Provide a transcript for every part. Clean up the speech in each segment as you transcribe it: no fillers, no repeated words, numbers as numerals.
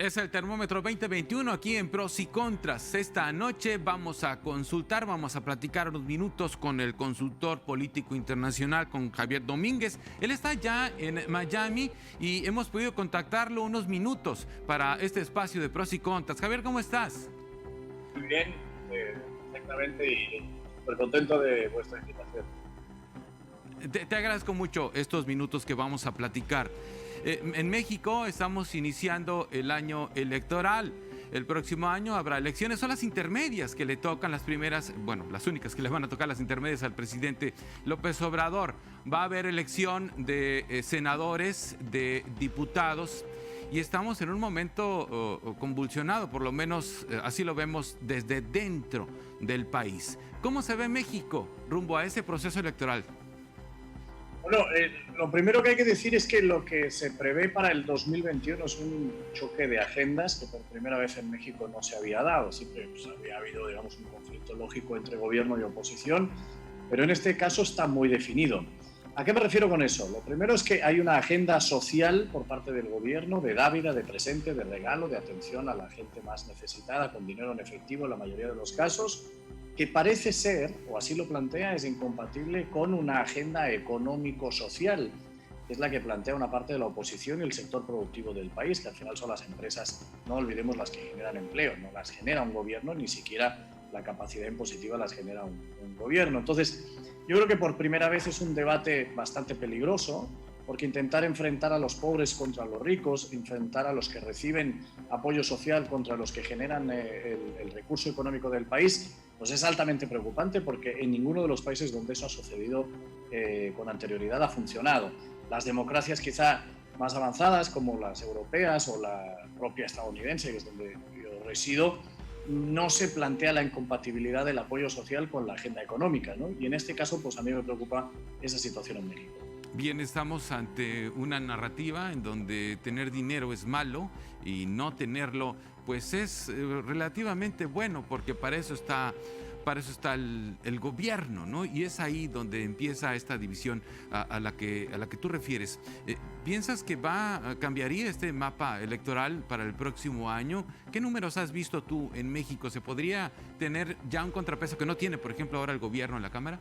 Es el termómetro 2021 aquí en Pros y Contras. Esta noche vamos a platicar unos minutos con el consultor político internacional, con Javier Domínguez. Él está ya en Miami y hemos podido contactarlo unos minutos para este espacio de Pros y Contras. Javier, ¿cómo estás? Muy bien, exactamente, y súper contento de vuestra invitación. Te agradezco mucho estos minutos que vamos a platicar. En México estamos iniciando el año electoral. El próximo año habrá elecciones, son las intermedias que le tocan, las primeras, bueno, las únicas que le van a tocar las intermedias al presidente López Obrador. Va a haber elección de senadores, de diputados, y estamos en un momento convulsionado, por lo menos así lo vemos desde dentro del país. ¿Cómo se ve México rumbo a ese proceso electoral? Bueno, lo primero que hay que decir es que lo que se prevé para el 2021 es un choque de agendas que por primera vez en México no se había dado. Siempre había habido, digamos, un conflicto lógico entre gobierno y oposición, pero en este caso está muy definido. ¿A qué me refiero con eso? Lo primero es que hay una agenda social por parte del gobierno de dávida, de presente, de regalo, de atención a la gente más necesitada, con dinero en efectivo en la mayoría de los casos, que parece ser, o así lo plantea, es incompatible con una agenda económico-social, que es la que plantea una parte de la oposición y el sector productivo del país, que al final son las empresas, no olvidemos, las que generan empleo, no las genera un gobierno, ni siquiera la capacidad impositiva las genera un gobierno. Entonces, yo creo que por primera vez es un debate bastante peligroso, porque intentar enfrentar a los pobres contra los ricos, enfrentar a los que reciben apoyo social contra los que generan el recurso económico del país, pues es altamente preocupante, porque en ninguno de los países donde eso ha sucedido con anterioridad ha funcionado. Las democracias quizá más avanzadas, como las europeas o la propia estadounidense, que es donde yo resido, no se plantea la incompatibilidad del apoyo social con la agenda económica, ¿no? Y en este caso, pues a mí me preocupa esa situación en México. Bien, estamos ante una narrativa en donde tener dinero es malo y no tenerlo pues es relativamente bueno, porque para eso está el gobierno, ¿no? Y es ahí donde empieza esta división a la que tú refieres. ¿Piensas que cambiaría este mapa electoral para el próximo año? ¿Qué números has visto tú en México? ¿Se podría tener ya un contrapeso que no tiene, por ejemplo, ahora el gobierno en la Cámara?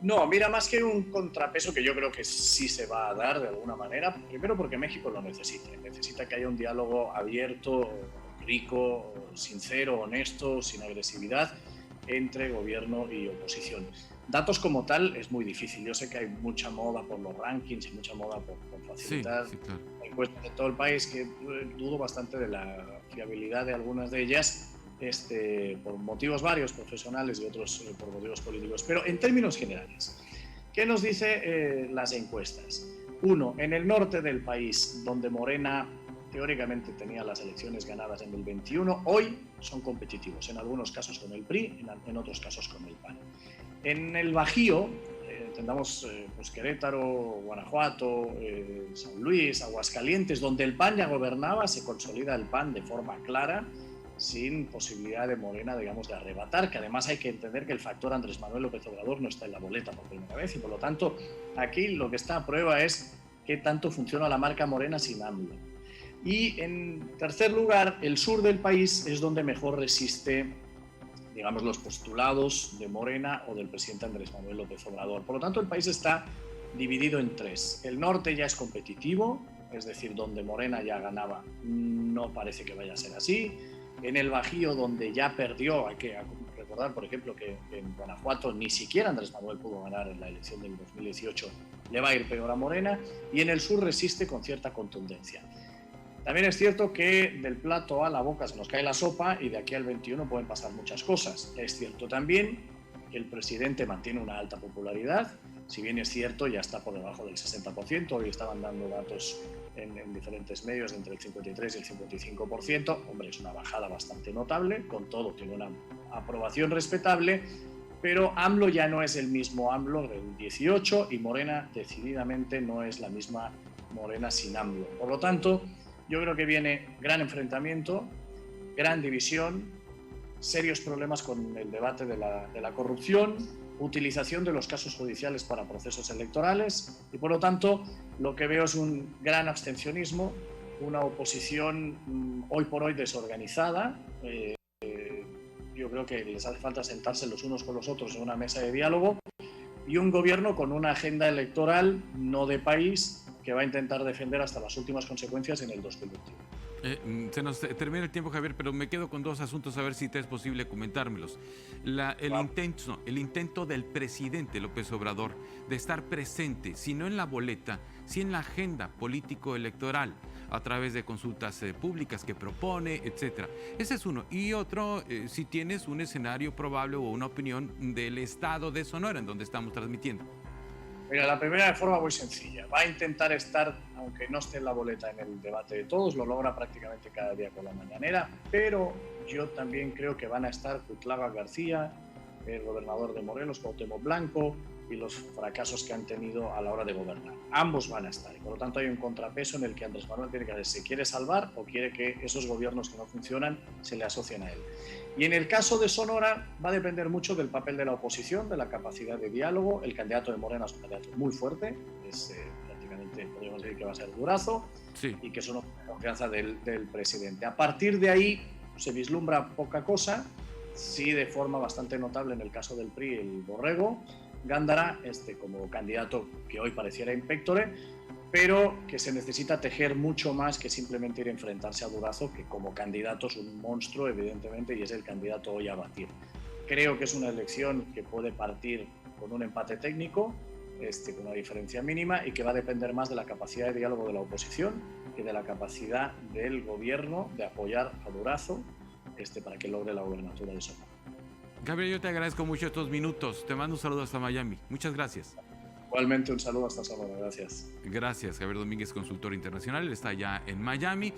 No, mira, más que un contrapeso, que yo creo que sí se va a dar de alguna manera, primero porque México lo necesita que haya un diálogo abierto, rico, sincero, honesto, sin agresividad, entre gobierno y oposición. Datos como tal es muy difícil. Yo sé que hay mucha moda por los rankings y mucha moda por facilitar Sí, claro. encuestas de todo el país, que dudo bastante de la fiabilidad de algunas de ellas, por motivos varios, profesionales, y otros por motivos políticos. Pero en términos generales, ¿qué nos dice las encuestas? Uno, en el norte del país, donde Morena teóricamente tenía las elecciones ganadas en el 21, hoy son competitivos, en algunos casos con el PRI, en otros casos con el PAN. En el Bajío, entendamos pues Querétaro, Guanajuato, San Luis, Aguascalientes, donde el PAN ya gobernaba, se consolida el PAN de forma clara, sin posibilidad de Morena, digamos, de arrebatar, que además hay que entender que el factor Andrés Manuel López Obrador no está en la boleta por primera vez, y por lo tanto aquí lo que está a prueba es qué tanto funciona la marca Morena sin AMLO. Y en tercer lugar, el sur del país es donde mejor resiste, digamos, los postulados de Morena o del presidente Andrés Manuel López Obrador. Por lo tanto, el país está dividido en tres. El norte ya es competitivo, es decir, donde Morena ya ganaba, no parece que vaya a ser así. En el Bajío, donde ya perdió, hay que recordar, por ejemplo, que en Guanajuato ni siquiera Andrés Manuel pudo ganar en la elección del 2018, le va a ir peor a Morena, y en el sur resiste con cierta contundencia. También es cierto que del plato a la boca se nos cae la sopa, y de aquí al 21 pueden pasar muchas cosas. Es cierto también que el presidente mantiene una alta popularidad, si bien es cierto, ya está por debajo del 60%, hoy estaban dando datos en diferentes medios de entre el 53 y el 55%, hombre, es una bajada bastante notable, con todo tiene una aprobación respetable, pero AMLO ya no es el mismo AMLO del 18, y Morena decididamente no es la misma Morena sin AMLO. Por lo tanto, yo creo que viene gran enfrentamiento, gran división, serios problemas con el debate de la corrupción, utilización de los casos judiciales para procesos electorales, y por lo tanto lo que veo es un gran abstencionismo una oposición hoy por hoy desorganizada. Yo creo que les hace falta sentarse los unos con los otros en una mesa de diálogo, y un gobierno con una agenda electoral no de país que va a intentar defender hasta las últimas consecuencias en el 2021. Se nos termina el tiempo, Javier, pero me quedo con dos asuntos a ver si te es posible comentármelos. El intento del presidente López Obrador de estar presente, si no en la boleta, si en la agenda político-electoral, a través de consultas públicas que propone, etcétera. Ese es uno. Y otro, si tienes un escenario probable o una opinión del estado de Sonora, en donde estamos transmitiendo. Mira, la primera de forma muy sencilla. Va a intentar estar, aunque no esté en la boleta, en el debate de todos, lo logra prácticamente cada día con la mañanera, pero yo también creo que van a estar Cuitlava García, el gobernador de Morelos, Cuauhtémoc Blanco, y los fracasos que han tenido a la hora de gobernar. Ambos van a estar, y por lo tanto hay un contrapeso en el que Andrés Manuel tiene que ver si quiere salvar o quiere que esos gobiernos que no funcionan se le asocien a él. Y en el caso de Sonora va a depender mucho del papel de la oposición, de la capacidad de diálogo. El candidato de Morena es un candidato muy fuerte, es prácticamente, podríamos decir que va a ser Durazo, sí, y que es una confianza del presidente. A partir de ahí se vislumbra poca cosa, sí de forma bastante notable en el caso del PRI el Borrego, Gándara, como candidato que hoy pareciera impectore, pero que se necesita tejer mucho más que simplemente ir a enfrentarse a Durazo, que como candidato es un monstruo, evidentemente, y es el candidato hoy a batir. Creo que es una elección que puede partir con un empate técnico, con una diferencia mínima, y que va a depender más de la capacidad de diálogo de la oposición que de la capacidad del gobierno de apoyar a Durazo para que logre la gobernatura de Sonora. Gabriel, yo te agradezco mucho estos minutos. Te mando un saludo hasta Miami. Muchas gracias. Igualmente un saludo hasta Sonora. Gracias. Gracias, Javier Domínguez, consultor internacional. Él está allá en Miami.